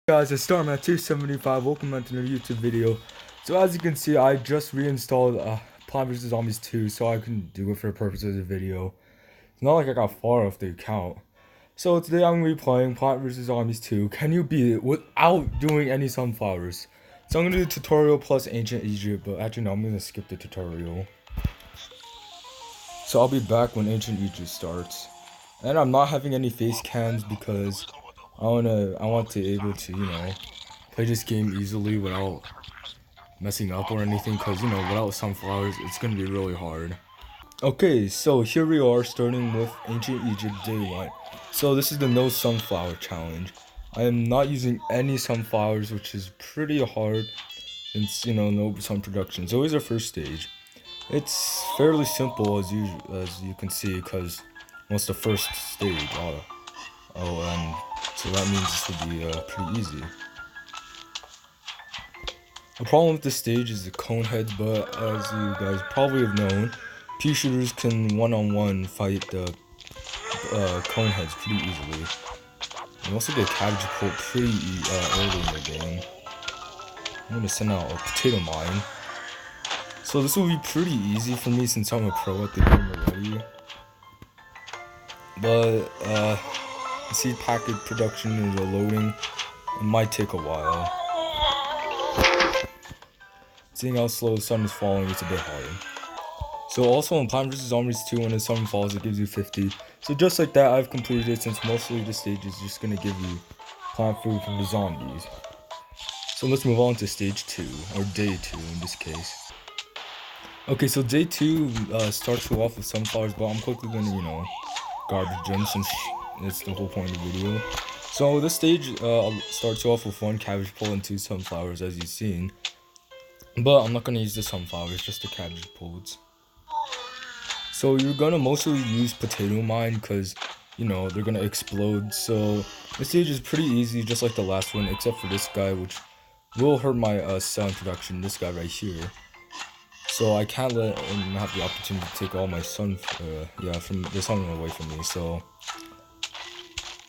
Guys, it's Starman275. Welcome back to another YouTube video. So as you can see, I just reinstalled PvZ Zombies 2 so I can do it for the purpose of the video. It's not like I got far off the account. So today I'm going to be playing PvZ Zombies 2. Can you beat it without doing any sunflowers? So I'm going to do tutorial plus ancient Egypt, but actually no, I'm going to skip the tutorial. So I'll be back when ancient Egypt starts. And I'm not having any face cams because I want to able to, play this game easily without messing up or anything, because without sunflowers it's gonna be really hard. Okay, so here we are starting with ancient Egypt day 1. So this is the no sunflower challenge. I am not using any sunflowers, which is pretty hard since no sun production. So here's our first stage. It's fairly simple as you can see, because it's the first stage. And so that means this will be pretty easy. The problem with this stage is the cone heads, but as you guys probably have known, pea shooters can one-on-one fight the cone heads pretty easily. You also get cabbage pult pretty early in the game. I'm gonna send out a potato mine. So this will be pretty easy for me since I'm a pro at the game already. But seed packet production and the loading, it might take a while. Seeing how slow the sun is falling, it's a bit hard. So also in PvZ Zombies 2, when the sun falls, it gives you 50. So just like that, I've completed it, since mostly the stage is just gonna give you plant food from the zombies. So let's move on to stage 2, or day 2 in this case. Okay, so day 2 starts you off with sunflowers, but I'm quickly gonna, garbage them since it's the whole point of the video. So this stage starts you off with 1 cabbage pole and 2 sunflowers, as you've seen. But I'm not gonna use the sunflowers, just the cabbage poles. So you're gonna mostly use potato mine because, they're gonna explode. So this stage is pretty easy, just like the last one, except for this guy, which will hurt my sun production, this guy right here. So I can't let him have the opportunity to take all my sun, from the sun away from me. So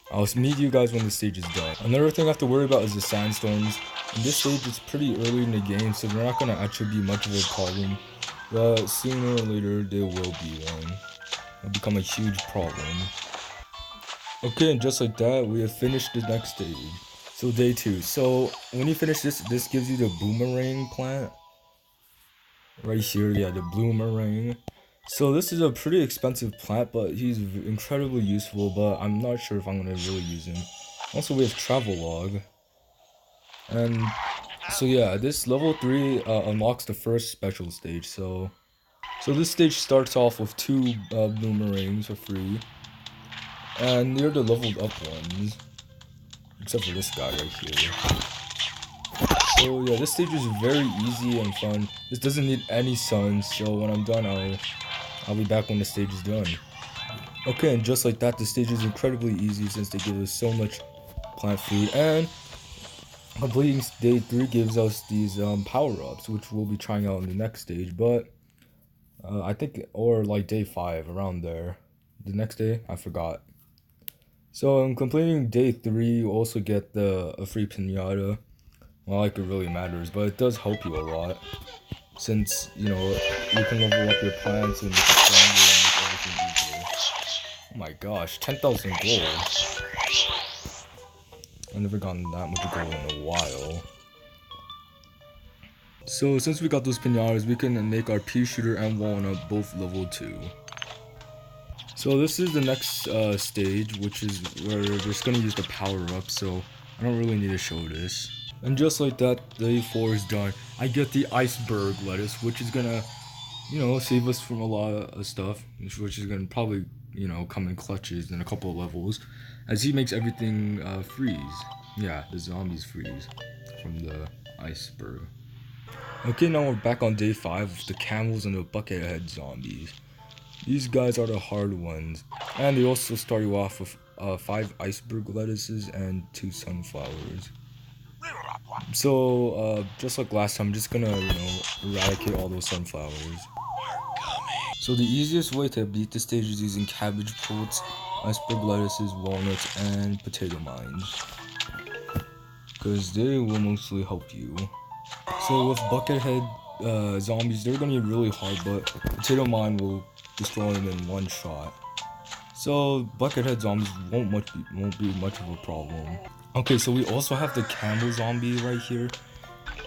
I'll meet you guys when the stage is done. Another thing I have to worry about is the sandstorms. In this stage, it's pretty early in the game, so they're not going to actually be much of a problem. But sooner or later, there will be one. It'll become a huge problem. Okay, and just like that, we have finished the next stage. So day 2. So when you finish this gives you the boomerang plant. Right here, yeah, the boomerang. So this is a pretty expensive plant, but he's incredibly useful, but I'm not sure if I'm going to really use him. Also, we have travel log. And so yeah, this level 3 unlocks the first special stage. So this stage starts off with 2 boomerangs for free, and they're the leveled up ones, except for this guy right here. So yeah, this stage is very easy and fun. This doesn't need any sun, so when I'm done, I'll be back when the stage is done. Okay, and just like that, the stage is incredibly easy since they give us so much plant food, and completing day 3 gives us these power-ups, which we'll be trying out in the next stage, but I think, or like day 5, around there. The next day, I forgot. So in completing day 3, you also get a free pinata. Not like it really matters, but it does help you a lot, since, you can level up your plants and make it stronger and make everything easier. Oh my gosh, 10,000 gold. I've never gotten that much gold in a while. So since we got those pinatas, we can make our pea shooter and walnut both level 2. So this is the next stage, which is where we're just gonna use the power up. So I don't really need to show this. And just like that, day 4 is done. I get the iceberg lettuce, which is gonna, save us from a lot of stuff, which is gonna probably, come in clutches in a couple of levels, as he makes everything freeze. Yeah, the zombies freeze from the iceberg. Okay, now we're back on day 5 with the camels and the buckethead zombies. These guys are the hard ones, and they also start you off with 5 iceberg lettuces and 2 sunflowers. So just like last time, I'm just gonna eradicate all those sunflowers. So the easiest way to beat this stage is using cabbage plants, iceberg lettuces, walnuts, and potato mines. because they will mostly help you. So with Buckethead zombies, they're gonna be really hard, but Potato Mine will destroy them in one shot. So Buckethead zombies won't be much of a problem. Okay, so we also have the camel zombie right here.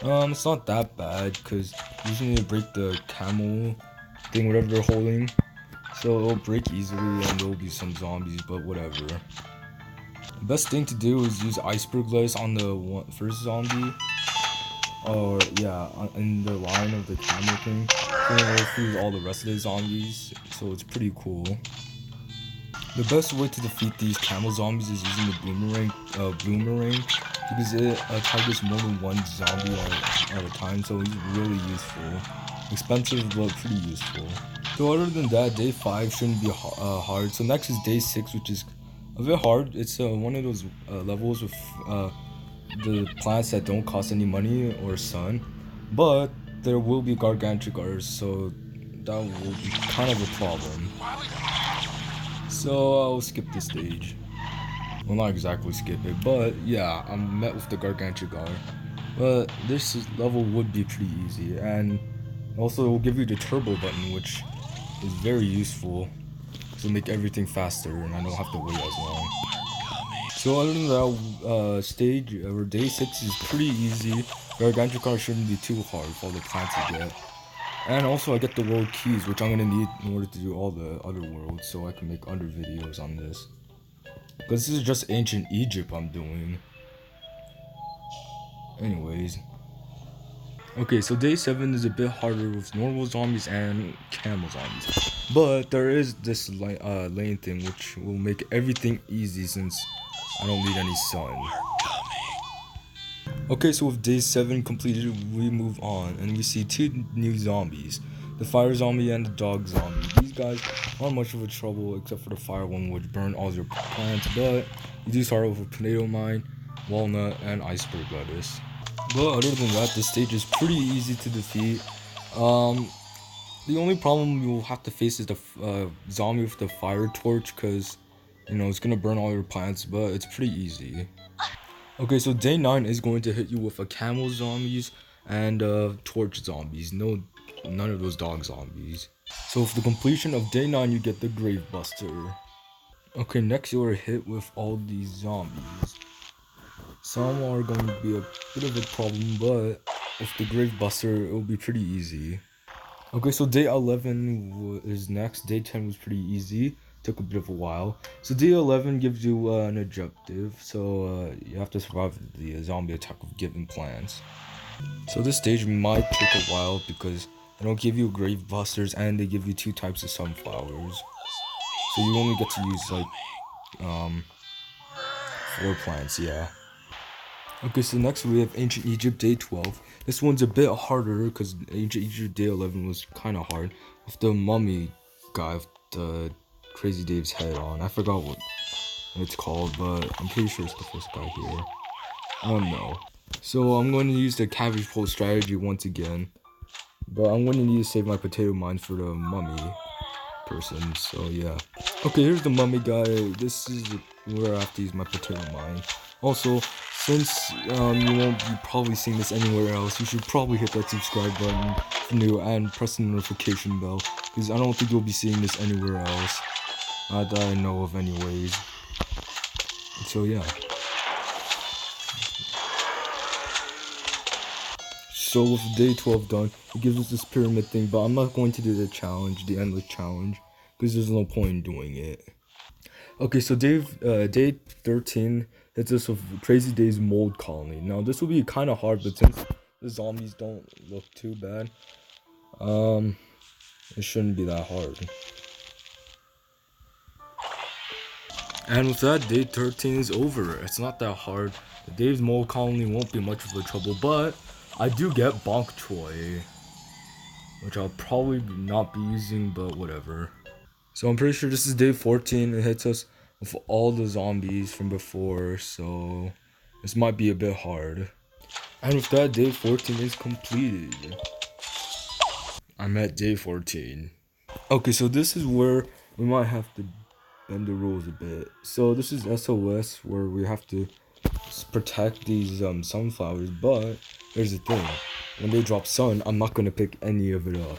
It's not that bad because usually they break the camel thing, whatever they're holding. So it'll break easily and there'll be some zombies, but whatever. The best thing to do is use iceberg lettuce on the first zombie. Or yeah, in the line of the camel thing. So it'll freeze all the rest of the zombies. So it's pretty cool. The best way to defeat these camel zombies is using the boomerang because it targets more than one zombie at a time, so it's really useful. Expensive, but pretty useful. So other than that, day 5 shouldn't be hard. So next is day 6, which is a bit hard. It's one of those levels with the plants that don't cost any money or sun, but there will be gargantuars, so that will be kind of a problem. So I'll skip this stage. Well, not exactly skip it, but yeah, I'm met with the Gargantuar. But this level would be pretty easy, and also it will give you the turbo button, which is very useful to make everything faster, and I don't have to wait as long. So other than that, stage or day 6 is pretty easy. Gargantuar shouldn't be too hard for all the plants you get. And also I get the world keys, which I'm gonna need in order to do all the other worlds, so I can make other videos on this. Because this is just ancient Egypt I'm doing. Anyways. Okay, so day 7 is a bit harder with normal zombies and camel zombies. But there is this lane thing, which will make everything easy since I don't need any sun. Okay, so with day 7 completed, we move on, and we see 2 new zombies. The fire zombie and the dog zombie. These guys aren't much of a trouble, except for the fire one, which burn all your plants, but you do start with a potato mine, walnut, and iceberg lettuce. But other than that, this stage is pretty easy to defeat. The only problem you'll have to face is the zombie with the fire torch, because, you know, it's gonna burn all your plants, but it's pretty easy. Okay, so day 9 is going to hit you with a camel zombies and torch zombies. None of those dog zombies. So for the completion of day 9, you get the grave buster. Okay, next you are hit with all these zombies. Some are going to be a bit of a problem, but with the grave buster, it will be pretty easy. Okay, so day 11 is next. Day 10 was pretty easy. Took a bit of a while. So day 11 gives you an objective. So you have to survive the zombie attack of given plants. So this stage might take a while because they don't give you grave busters and they give you 2 types of sunflowers. So you only get to use like 4 plants, yeah. Okay, so next we have Ancient Egypt Day 12. This one's a bit harder because Ancient Egypt Day 11 was kind of hard. With the mummy guy with the Crazy Dave's head on. I forgot what it's called, but I'm pretty sure it's the first guy here. I don't know. So I'm going to use the cabbage pole strategy once again. But I'm going to need to save my potato mines for the mummy person, so yeah. Okay, here's the mummy guy. This is where I have to use my potato mine. Also, since you won't be probably seeing this anywhere else, you should probably hit that subscribe button if you're new and press the notification bell, because I don't think you'll be seeing this anywhere else. Not that I know of anyways. So yeah. So with day 12 done, it gives us this pyramid thing, but I'm not going to do the challenge, the endless challenge, because there's no point in doing it. Okay, so day 13 hits us with Crazy Dave's mold colony. Now this will be kind of hard, but since the zombies don't look too bad, it shouldn't be that hard. And with that, day 13 is over. It's not that hard. The Dave's mold colony won't be much of a trouble, but I do get Bonk Choi, which I'll probably not be using, but whatever. So I'm pretty sure this is day 14. It hits us with all the zombies from before, so this might be a bit hard. And with that, day 14 is completed. I'm at day 14. Okay, so this is where we might have to bend the rules a bit. So this is SOS, where we have to protect these sunflowers, but here's the thing. When they drop sun, I'm not gonna pick any of it up.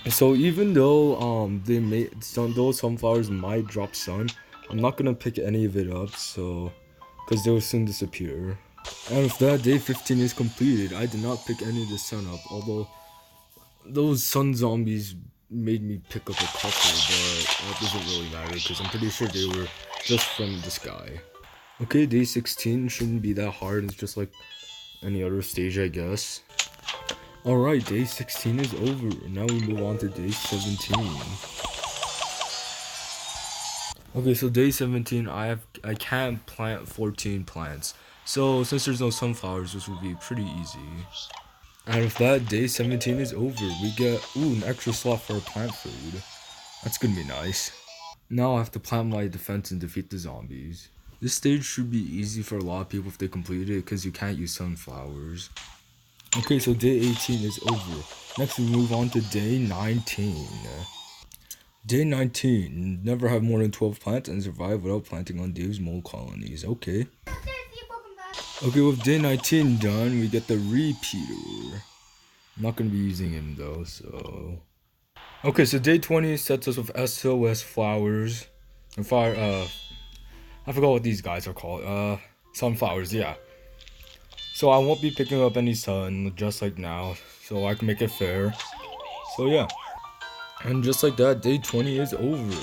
So even though those sunflowers might drop sun, I'm not gonna pick any of it up, so because they will soon disappear. And if that day 15 is completed, I did not pick any of the sun up, although those sun zombies made me pick up a couple, but that doesn't really matter because I'm pretty sure they were just from the sky. Okay, day 16 shouldn't be that hard. It's just like any other stage, I guess. Alright, day 16 is over. Now we move on to day 17. Okay, so day 17, I can't plant 14 plants. So since there's no sunflowers, this will be pretty easy. And if that day 17 is over, we get an extra slot for our plant food. That's gonna be nice. Now I have to plant my defense and defeat the zombies. This stage should be easy for a lot of people if they complete it, because you can't use sunflowers. Okay, so day 18 is over. Next we move on to day 19. Day 19, never have more than 12 plants and survive without planting on Dave's mole colonies. Okay. Okay, with day 19 done, we get the repeater. I'm not gonna be using him though, so. Okay, so day 20 sets us with SOS flowers. And I forgot what these guys are called. Sunflowers, yeah. So I won't be picking up any sun, just like now, so I can make it fair. So yeah. And just like that, day 20 is over.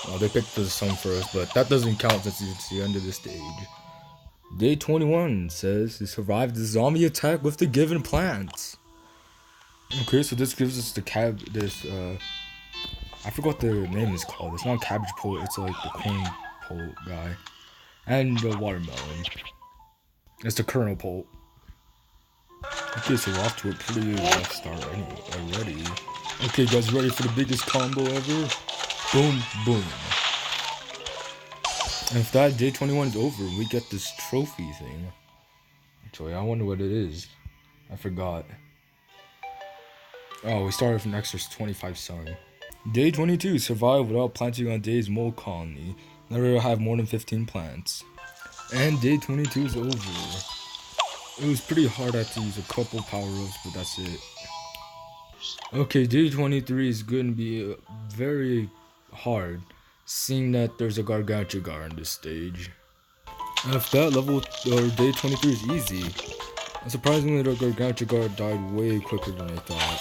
Well, they picked the sun first, but that doesn't count since it's the end of the stage. Day 21 says to survive the zombie attack with the given plants. Okay, so this gives us the I forgot what the name is called. It's not cabbage pole, it's like the corn pole guy. And the watermelon. It's the kernel pole. Okay, so we're off to a pretty rough start already. Okay, guys, ready for the biggest combo ever? Boom, boom. And if that day 21 is over, we get this trophy thing. Actually, I wonder what it is. I forgot. Oh, we started with an extra 25 sun. Day 22, survive without planting on Dave's mole colony. Never have more than 15 plants. And day 22 is over. It was pretty hard. I had to use a couple power-ups, but that's it. Okay, day 23 is going to be very hard, seeing that there's a Gargantuar in this stage. And if that level, or day 23 is easy, surprisingly the Gargantuar died way quicker than I thought.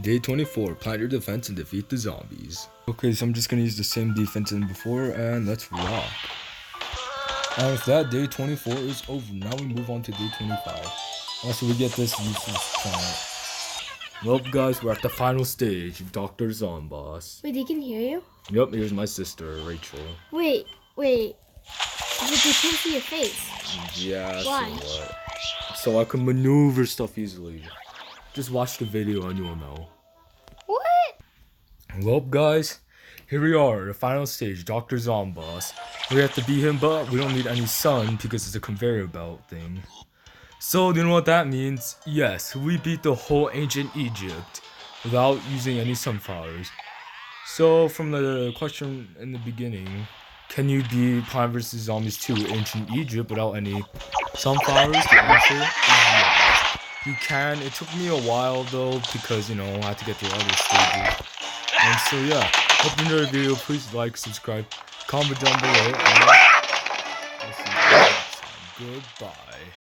Day 24, plant your defense and defeat the zombies. Okay, so I'm just gonna use the same defense as before, and let's rock. And if that day 24 is over, now we move on to day 25. Also, we get this useless plant. Well, guys, we're at the final stage, Dr. Zomboss. Wait, they can hear you? Yep, here's my sister, Rachel. Wait. But they can't see your face. Yeah, why? So what? So I can maneuver stuff easily. Just watch the video and you'll know. What? Well, guys, here we are, the final stage, Dr. Zomboss. We have to beat him, but we don't need any sun because it's a conveyor belt thing. So, do you know what that means? Yes, we beat the whole ancient Egypt without using any sunflowers. So, from the question in the beginning, can you beat Plant vs. Zombies 2 ancient Egypt without any sunflowers? The answer is yes. You can. It took me a while though because, I had to get through other stages. And so, yeah, hope you enjoyed the video. Please like, subscribe, comment down below, and I'll see you next time. Goodbye.